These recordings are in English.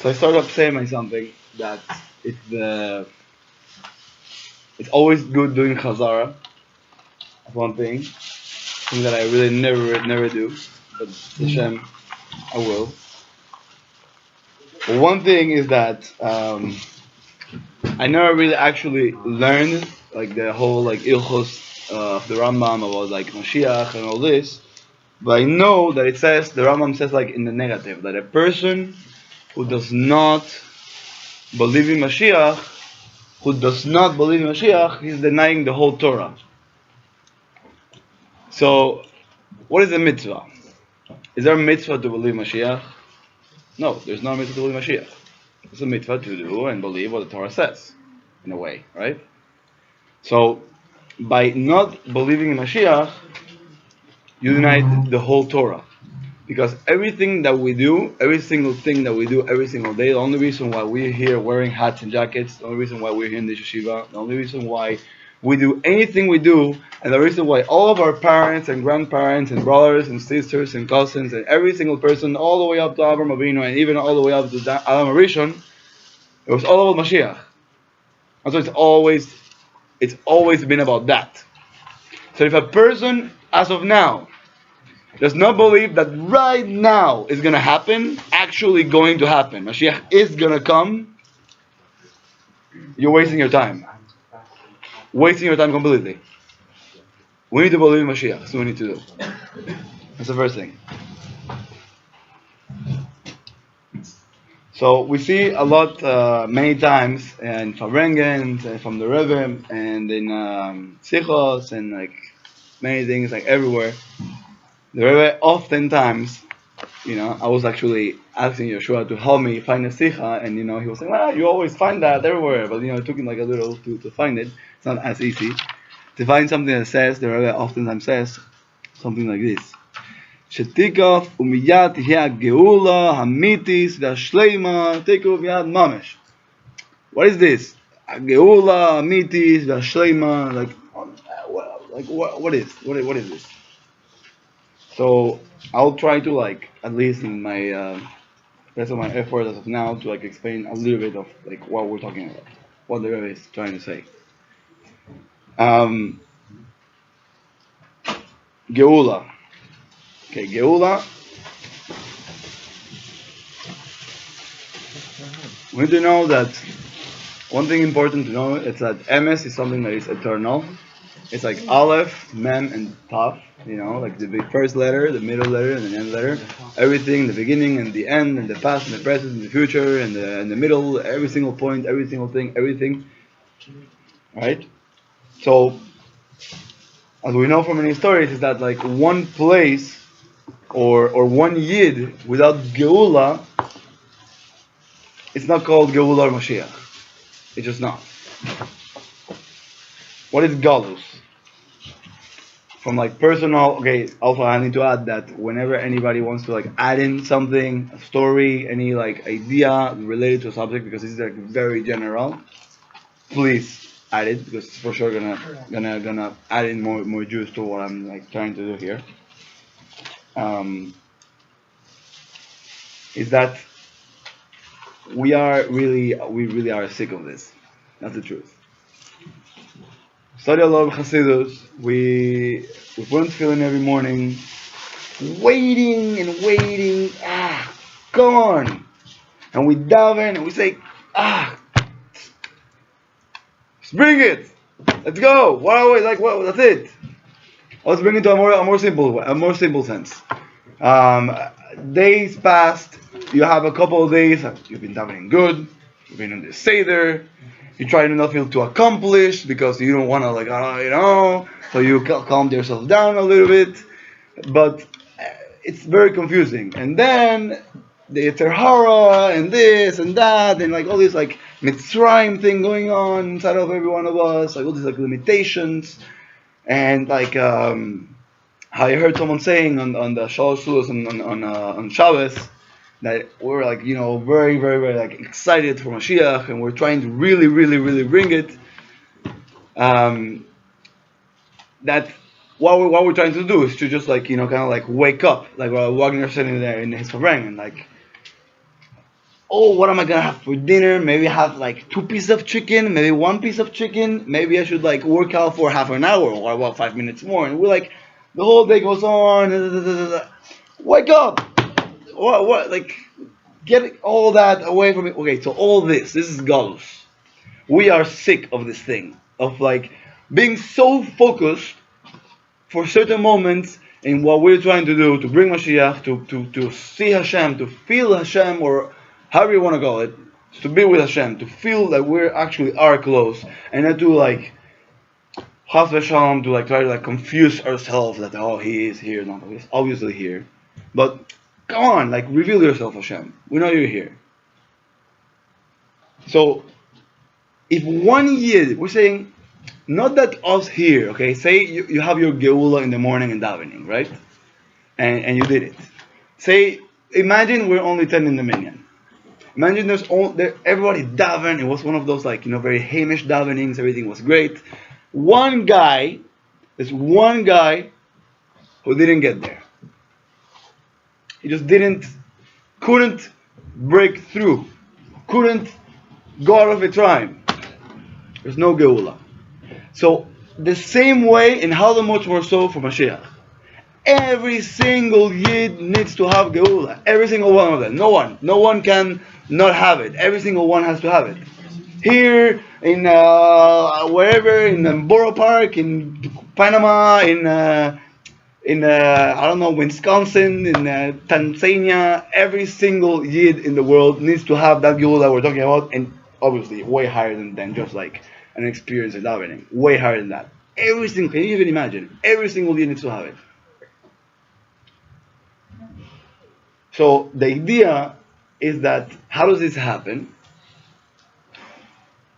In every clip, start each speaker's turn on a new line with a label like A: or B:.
A: So I started off saying something that it's the it's always good doing chazara. That's one thing that I really never do, but Hashem, I will. But one thing is that I never really actually learned like the whole like ilchos of the Rambam about like Moshiach and all this. But I know that the Rambam says like in the negative, that a person who does not believe in Mashiach, he's denying the whole Torah. So, what is a mitzvah? Is there a mitzvah to believe Mashiach? No, there's no mitzvah to believe Mashiach. It's a mitzvah to do and believe what the Torah says, in a way, right? So, by not believing in Mashiach, you deny the whole Torah. Because everything that we do, every single thing that we do every single day, the only reason why we're here wearing hats and jackets, the only reason why we're here in the yeshiva, the only reason why we do anything we do, and the reason why all of our parents and grandparents and brothers and sisters and cousins and every single person, all the way up to Avraham Avinu and even all the way up to Adam Rishon, it was all about Mashiach. And so it's always been about that. So if a person, as of now, does not believe that right now is going to happen, actually going to happen, Mashiach is going to come, you're wasting your time. Wasting your time completely. We need to believe in Mashiach. That's what we need to do. That's the first thing. So we see a lot, many times, in Fabrengen, and from the Rebbe, and in Sichos, and like many things, like everywhere. The Rebbe oftentimes, I was actually asking Yeshua to help me find a Sicha, and he was saying, well, you always find that everywhere, but it took him like a little to find it. It's not as easy. To find something that says, the Rebbe oftentimes says, something like this. Shetikaf umiyat hiya geula hamitis v'ashleima tikuf yad mamesh. What is this? Geula hamitis v'ashleima. What is this? So I'll try to at least in my rest of my effort as of now to explain a little bit of what we're talking about, what the Rebbe is trying to say. Geula. Okay, Geula. We need to know that one thing important to know is that MS is something that is eternal. It's like Aleph, Mem, and Tav. The first letter, the middle letter, and the end letter. Everything, the beginning and the end, and the past and the present and the future, and the middle, every single point, every single thing, everything. Right? So, as we know from many stories, is that one place or one yid without Geula, it's not called Geula or Mashiach. It's just not. What is Galus? From personal, okay, also I need to add that whenever anybody wants to add in something, a story, any idea related to a subject, because this is very general, please add it, because it's for sure gonna add in more juice to what I'm trying to do here. Is that we really are sick of this. That's the truth. Study a lot of Hasidus. We put on tefillin every morning, waiting. Come on, and we daven and we say, bring it. Let's go. What are we What? That's it. Let's bring it to a more simple sense. Days passed. You have a couple of days. You've been davening good. You've been in the seder. You try nothing to accomplish because you don't want to so you calm yourself down a little bit, but it's very confusing. And then the Yetzer Hara and this and that and all this Mitzrayim thing going on inside of every one of us, all these limitations, and how I heard someone saying on the Shalosh Sulos on Shabbos, that we're very, very, very excited for Mashiach, and we're trying to really, really, really bring it. That what we're trying to do is to just wake up, while Wagner sitting there in his farang, and oh, what am I gonna have for dinner? Maybe have like 2 pieces of chicken, maybe 1 piece of chicken. Maybe I should like work out for half an hour or about 5 minutes more. And we're like, the whole day goes on. Wake up! What? Like, get all that away from me. Okay, so all this is galus. We are sick of this thing of like being so focused for certain moments in what we're trying to do to bring Mashiach, to see Hashem, to feel Hashem, or however you want to call it, to be with Hashem, to feel that we actually are close, and not to like Chas v'shalom, to like try to like confuse ourselves that oh, he is here, not he's obviously here, but come on, like reveal yourself, Hashem. We know you're here. So if one year we're saying, not that us here, okay, say you have your geula in the morning and davening, right? And you did it. Say, imagine we're only 10 in the minyan. Imagine everybody daven. It was one of those like, very Hamish davenings. Everything was great. There's one guy who didn't get there. He just couldn't break through. Couldn't go out of a time. There's no geula. So the same way, and how much more so for Mashiach. Every single Yid needs to have Geula. Every single one of them. No one can not have it. Every single one has to have it. Here, in wherever, in Borough Park, in Panama, in I don't know, Wisconsin, in Tanzania, every single Yid in the world needs to have that Geula we're talking about, and obviously way higher than just like an experience in davening. Way higher than that. Can you even imagine? Every single Yid needs to have it. So the idea is that, how does this happen?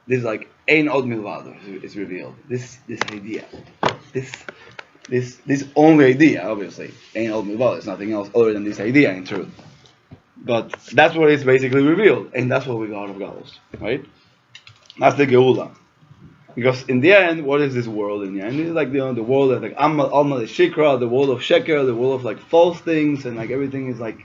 A: This is like Ein Od Milvado is revealed. This idea. This only idea, obviously. Ein Od Milvado is nothing else other than this idea in truth. But that's what is basically revealed. And that's what we got out of Galus. Right? That's the Geula. Because in the end, what is this world in the end? It's like the world of like Alma Shikra, the world of Sheker, the world of like false things, and like everything is like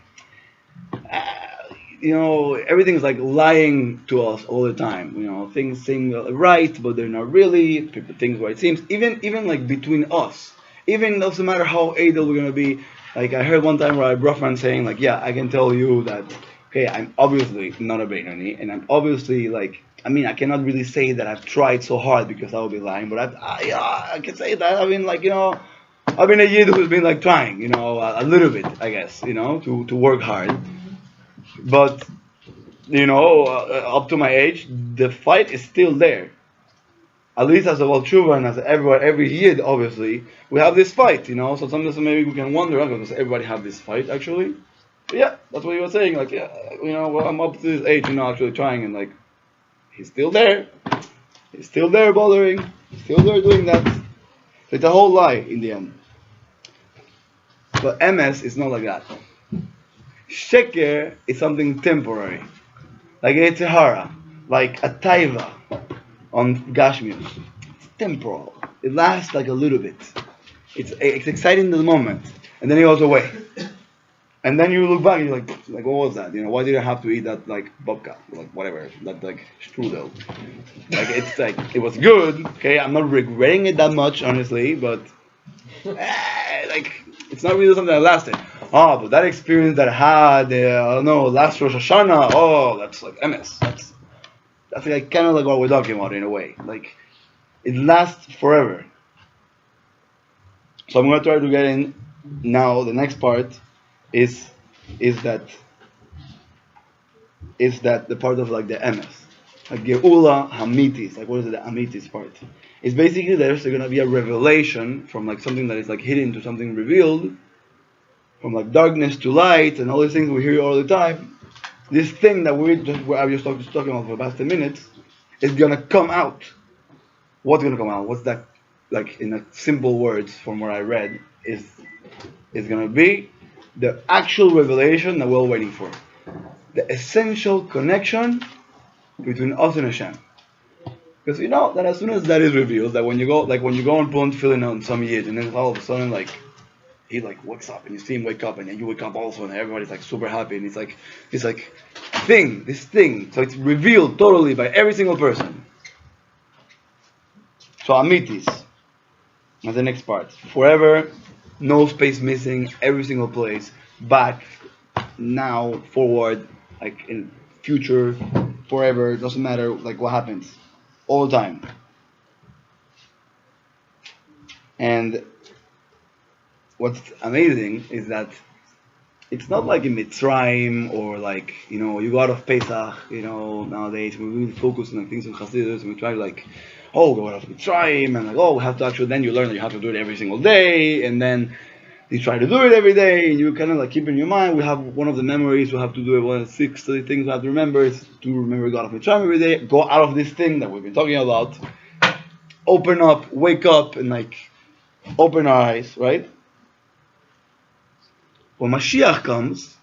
A: everything is like lying to us all the time. Things seem right, but they're not really. People think what it seems. Even like between us, even doesn't matter how idle we're gonna be. Like I heard one time Rabbi Brofman saying like, yeah, I can tell you that. Okay, I'm obviously not a Beinoni, and I'm obviously like. I mean, I cannot really say that I've tried so hard because I would be lying, but I can say that. I mean, like, I've been a Yid who's been like trying, a little bit, I guess, to work hard. But, up to my age, the fight is still there. At least as a Baal Tshuva and as every Yid, obviously, we have this fight, So sometimes maybe we can wonder, does everybody have this fight, actually? But yeah, that's what he was saying. Like, yeah, well, I'm up to this age, actually trying, and like, he's still there. He's still there bothering. He's still there doing that. So it's a whole lie in the end. But MS is not like that. Sheker is something temporary. Like a Tzahara. Like a Taiva on Gashmius. It's temporal. It lasts like a little bit. It's exciting in the moment. And then it goes away. And then you look back and you're like, what was that? Why did I have to eat that like babka, like whatever, that like strudel? Like it's like it was good. Okay, I'm not regretting it that much, honestly, but like it's not really something that lasted. Oh, but that experience that I had, I don't know, last Rosh Hashanah. Oh, that's like MS. That's like kind of like what we're talking about in a way. Like it lasts forever. So I'm gonna try to get in now. The next part. Is that the part of like the emes, like Geula Hamitis, like what is it, the Hamitis part? It's basically there's going to be a revelation from like something that is like hidden to something revealed, from like darkness to light, and all these things we hear all the time. This thing that I was just talking about for the past 10 minutes is going to come out. What's going to come out? What's that? Like in simple words from what I read is going to be the actual revelation that we're waiting for. The essential connection between us and Hashem. Because that as soon as that is revealed, that when you go and put on tefillin on some Yid, and then all of a sudden like he like wakes up and you see him wake up and then you wake up also and everybody's like super happy and it's like this thing. So it's revealed totally by every single person. So amitis. That's the next part. Forever, no space missing, every single place, back, now, forward, like in future, forever, doesn't matter like what happens. All the time. And what's amazing is that it's not like in Mitzrayim or like, you go out of Pesach, nowadays we really focus on like things in Chassidus and we try to like, go out of Mitzrayim and like, we have to actually, then you learn that you have to do it every single day and then you try to do it every day and you kind of like keep in your mind, we have one of the memories, we have to do it, one of the 6 things we have to remember is to remember God of Mitzrayim every day, go out of this thing that we've been talking about, open up, wake up and like, open our eyes, right? When Mashiach comes,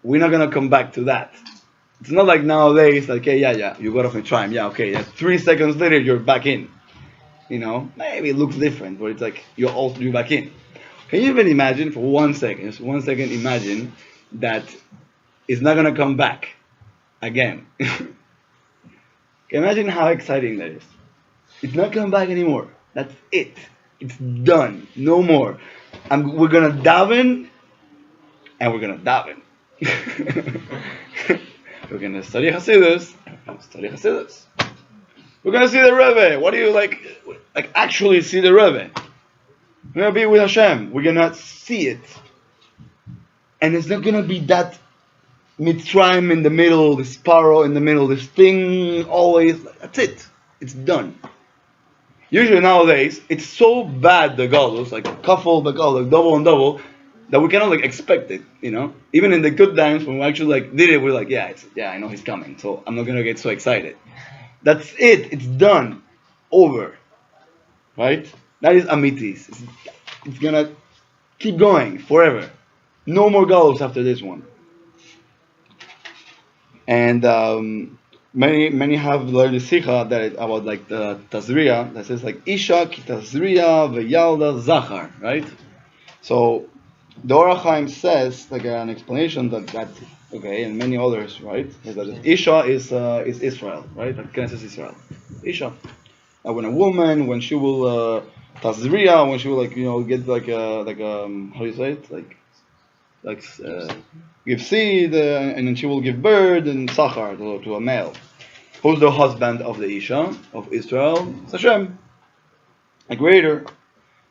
A: we're not gonna come back to that. It's not like nowadays, like, hey, you got off Mitzrayim, 3 seconds later you're back in. Maybe it looks different, but it's like you're back in. Can you even imagine for 1 second, just 1 second, imagine that it's not gonna come back again. Can you imagine how exciting that is? It's not coming back anymore. That's it. It's done. No more. We're gonna daven, and we're gonna daven. We're gonna study Hasidus. We're gonna see the Rebbe. What do you like actually see the Rebbe? We're gonna be with Hashem. We're gonna see it, and it's not gonna be that Mitzrayim in the middle, this Paro in the middle, this thing always. That's it. It's done. Usually nowadays, it's so bad the galus, like kafel, the galus, like double and double, that we cannot like expect it, Even in the good times when we actually like did it, we're like, I know he's coming, so I'm not gonna get so excited. That's it. It's done, over, right? That is amitis. It's gonna keep going forever. No more galus after this one. And Many have learned the sikha that about like the tazriya that says like Isha ki tazriya v'yalda zachar, right? So the Orach Chaim says like an explanation that okay, and many others, right? That Isha is Israel, right? Like Knesset Israel. Isha, when a woman, when she will tazriya, when she will get how do you say it, give seed, and then she will give birth and sachar to a male. Who's the husband of the Isha of Israel? It's Hashem, a creator.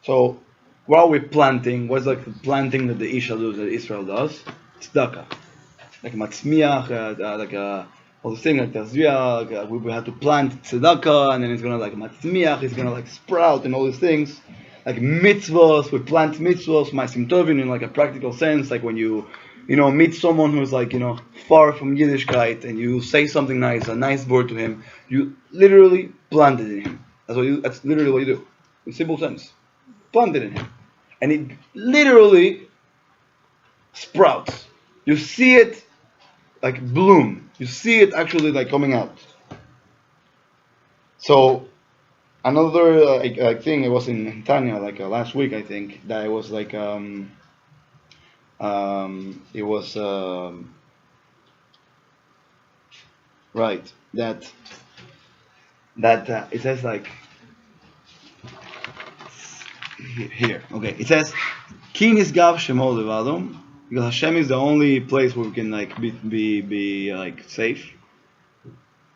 A: So, what are we planting? What's like the planting that the Isha does, that Israel does? Tzedakah, like matzmiach, all the things like tazriya. We have to plant tzedakah, and then it's gonna like matzmiach. It's gonna like sprout and all these things. Like mitzvahs, we plant mitzvahs, ma'asim tovim in like a practical sense, like when you meet someone who's like, far from Yiddishkeit, and you say something nice, a nice word to him, you literally plant it in him. That's literally what you do. In simple sense. Plant it in him. And it literally sprouts. You see it like bloom. You see it actually like coming out. So, another thing, it was in Tanya last week, I think, that it was like right, that it says like here, okay, it says Ki nisgav shemo levado, because Hashem is the only place where we can like be like safe.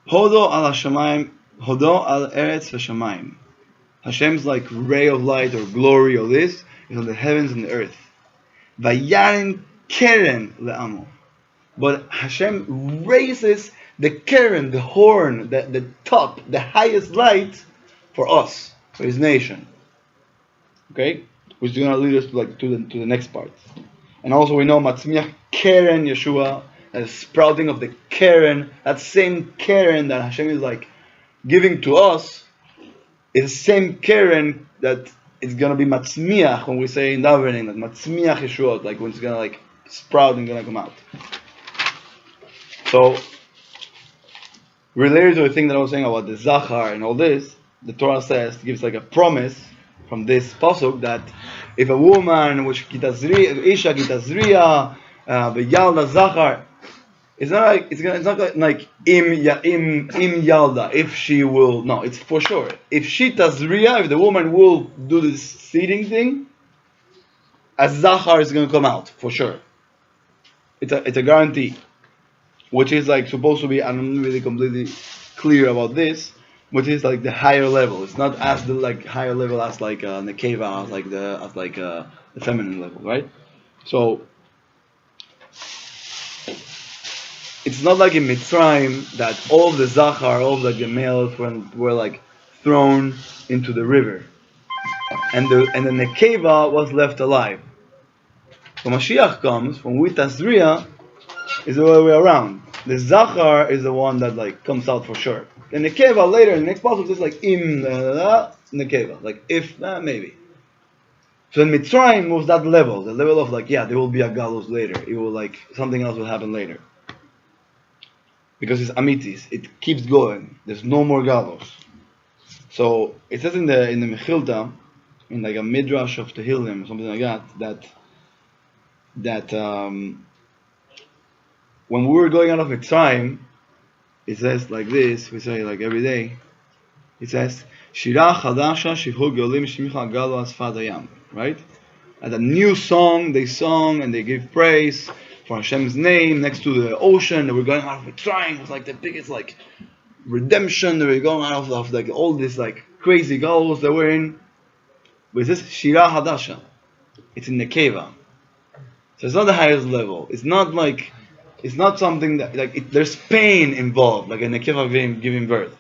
A: Hodo al hashamayim, hodo al eretz v'shamayim. Hashem's like ray of light or glory or this is on the heavens and the earth. Yearning keren le'amo. But Hashem raises the keren, the horn, the top, the highest light for us, for His nation. Okay, which is going to lead us to the next part. And also we know matzmiach keren Yeshua, the sprouting of the keren, that same keren that Hashem is like giving to us, is the same keren that it's gonna be matzmiach when we say in davening that matzmiach Yeshua, like when it's gonna like sprout and gonna come out. So related to the thing that I was saying about the zachar and all this, the Torah gives like a promise from this pasuk that if a woman which isha kitazriya v'yalda zachar, it's not like it's not like im yalda, if she will, no, it's for sure if she tazriya, if the woman will do this seeding thing, a zachar is going to come out for sure. It's a guarantee, which is like supposed to be, I'm not really completely clear about this, which is like the higher level. It's not as the like higher level as like nekeva, the feminine level, right? So it's not like in Mitzrayim that all of the zachar, all of the males were like thrown into the river, and the nekeva was left alive. When Mashiach comes, when we tazriya, is the other way around. The zachar is the one that like comes out for sure. And the nekeva later in the next passage is like im nekeva, like if maybe. So in Mitzrayim was that level, the level of like, yeah, there will be a galus later. It will like something else will happen later. Because it's amitis, it keeps going. There's no more galus. So it says in the Mechilta, in like a midrash of Tehillim, something like that when we were going out of Mitzrayim, it says like this, we say like every day, it says, Shira Chadasha Shivhu Golim Shimicha Galo Asfad Hayam, right? And a new song they sung and they gave praise for Hashem's name next to the ocean. They were going out of Mitzrayim. It was like the biggest like redemption. They were going out of like all this like crazy galos they were in. But it says Shira Hadasha. It's in the Nekeva. So it's not the highest level. It's not like, it's not something that like there's pain involved, like a nekeva giving birth.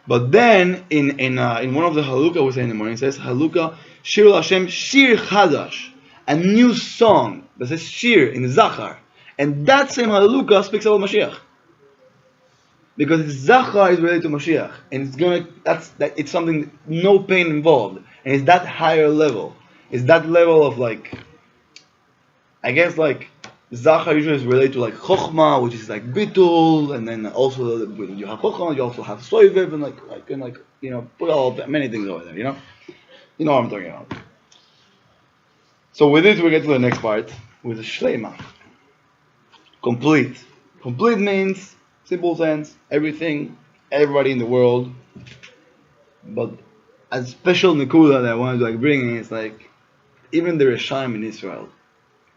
A: But then in one of the halukah we say in the morning, it says halukah shir Hashem shir chadash, a new song that says shir in zachar, and that same halukah speaks about Mashiach, because zachar is related to Mashiach, and it's something no pain involved, and it's that higher level. It's that level of like, I guess like zachar usually is related to like chokhmah, which is like bitul, and then also when you have chokhmah, you also have soivev, and like you know, put all many things over there. You know what I'm talking about. So with it, we get to the next part with the shleima. Complete. Complete means simple sense, everything, everybody in the world. But a special nekuda that I wanted to like bring in is like even the Rishaim in Israel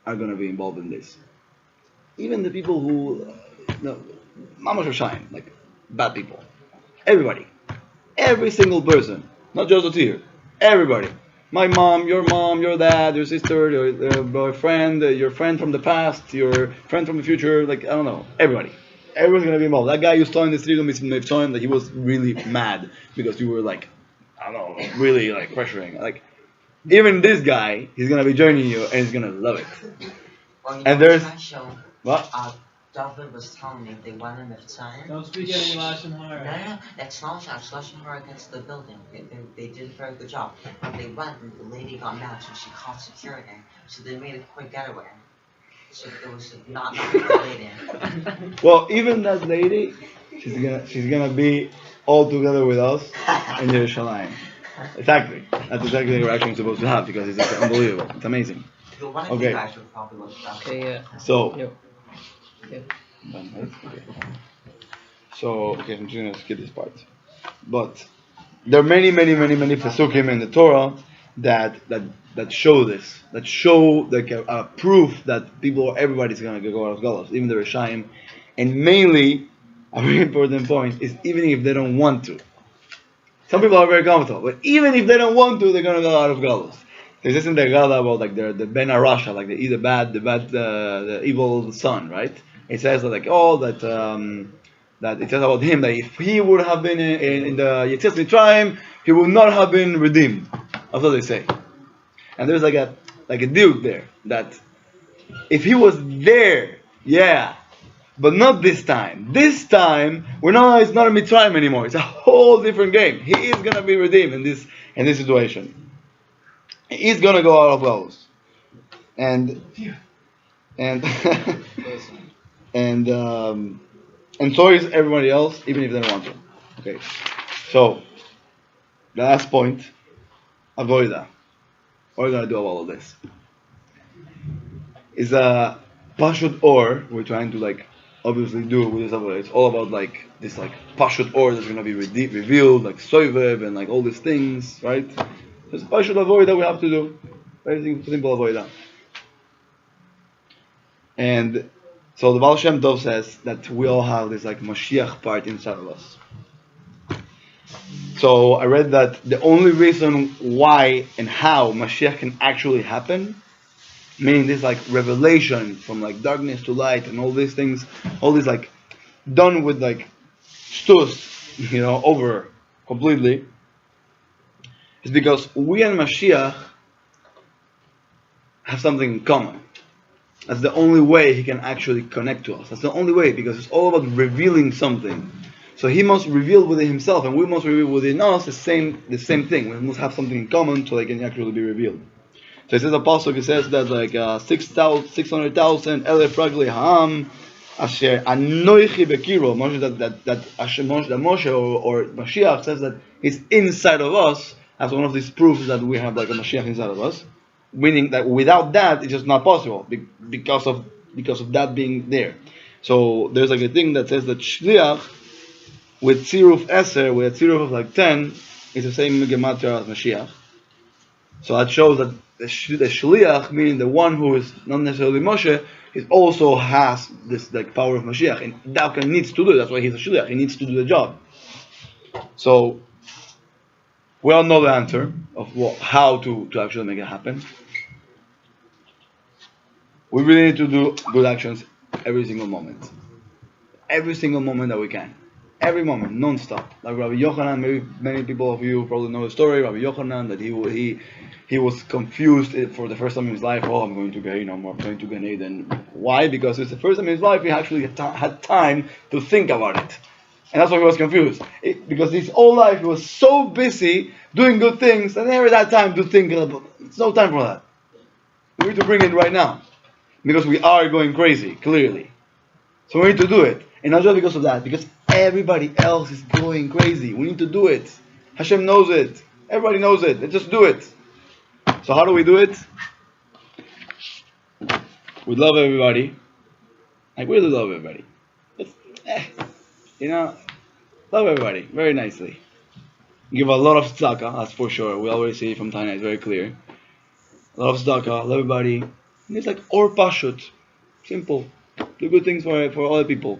A: are going to be involved in this. Even the people who, Mamash Rishaim, like bad people. Everybody. Every single person. Not just Otir. Everybody. My mom, your dad, your sister, your friend, your friend from the past, your friend from the future, like, I don't know. Everybody. Everyone's going to be involved. That guy you saw in the street on Mitzvah, that he was really mad because you were like, I don't know, really like pressuring. Like, even this guy, he's gonna be joining you and he's gonna love it.
B: Well,
A: and there's
B: what? David was telling me they went in Mitzrayim.
C: Don't speak any Lashon Hara.
B: No, that's not Lashon Hara against the building. They did a very good job. But they went and the lady got mad, so she called security. So they made a quick getaway. So it was not the lady.
A: Well, even that lady, she's gonna be all together with us in Yerushalayim. Exactly. That's exactly the reaction you're supposed to have because it's unbelievable. It's amazing. Okay.
C: Okay, yeah.
A: So.
C: Yep.
A: Okay. So, okay, I'm just gonna skip this part. But there are many pesukim in the Torah that show this, that show like a proof that everybody's gonna go out of Galus, even the Rishaim, and mainly a very important point is even if they don't want to. Some people are very comfortable, but even if they don't want to, they're gonna go out of Galus. There's this in the Gala about like the Ben Arasha, like the evil son, right? It says that that it says about him that if he would have been in the Yetzias Mitzrayim, he would not have been redeemed. That's what they say. And there's like a dude there that if he was there, yeah, but not this time. This time it's not a Mitzrayim anymore. It's a whole different game. He is gonna be redeemed in this situation. He's gonna go out of Galus. And and so is everybody else, even if they don't want to. Okay. So the last point, avoida. What are we gonna do about all of this? Is a pashut or we're trying to like obviously do with this avoida. It's all about like this like pashut or that's gonna be revealed, like soivev and like all these things, right? There's a pashut avoida we have to do. Very simple avoida. And so the Baal Shem Tov says that we all have this like Moshiach part inside of us. So I read that the only reason why and how Mashiach can actually happen, meaning this like revelation from like darkness to light and all these things, all these like done with like stus, over completely, is because we and Mashiach have something in common. That's the only way he can actually connect to us. That's the only way, because it's all about revealing something. So he must reveal within himself, and we must reveal within us the same thing. We must have something in common so they can actually be revealed. So it says a pasuk. It says that like 600,000 elef ragli ha'am asher anoichi bekiro. That Moshe or Mashiach says that he's inside of us. As one of these proofs that we have like a Mashiach inside of us. Meaning that without that, it's just not possible because of that being there. So there's like a thing that says that shliach with tziruf eser, with a tziruf of like 10, is the same gematria as Mashiach. So that shows that the shliach, meaning the one who is not necessarily Moshe, is also has this like power of Mashiach, and Davka needs to do it. That's why he's a shliach. He needs to do the job. So we all know the answer of how to actually make it happen. We really need to do good actions every single moment. Every single moment that we can. Every moment, non-stop. Like Rabbi Yochanan, maybe many people of you probably know the story. Rabbi Yochanan, that he was confused for the first time in his life. Oh, I'm going to Gehinnom, or I'm going to Gan Eden. Why? Because it's the first time in his life he actually had time to think about it. And that's why he was confused. Because his whole life he was so busy doing good things that he never had time to think about it. It's no time for that. We need to bring it right now. Because we are going crazy, clearly. So we need to do it. And not just because of that, because everybody else is going crazy. We need to do it. Hashem knows it. Everybody knows it. Let's just do it. So how do we do it? We love everybody. Like, we really love everybody. Love everybody very nicely. Give a lot of tzedakah, that's for sure. We always see it from Taina, it's very clear. A lot of tzedakah, love everybody. And it's like or pashut, simple. Do good things for other people.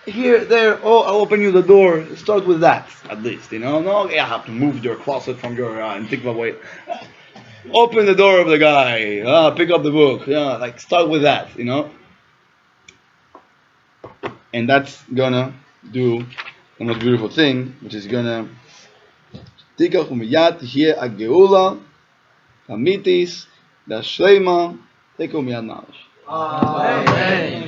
A: Here, there, I'll open you the door. Start with that, at least. No, I have to move your closet from your and think about way. Open the door of the guy. Pick up the book. Start with that. And that's gonna do the most beautiful thing, which is gonna tikach umiyat here a geula, amitis, da shleima, take umiyat knowledge.
C: Amen.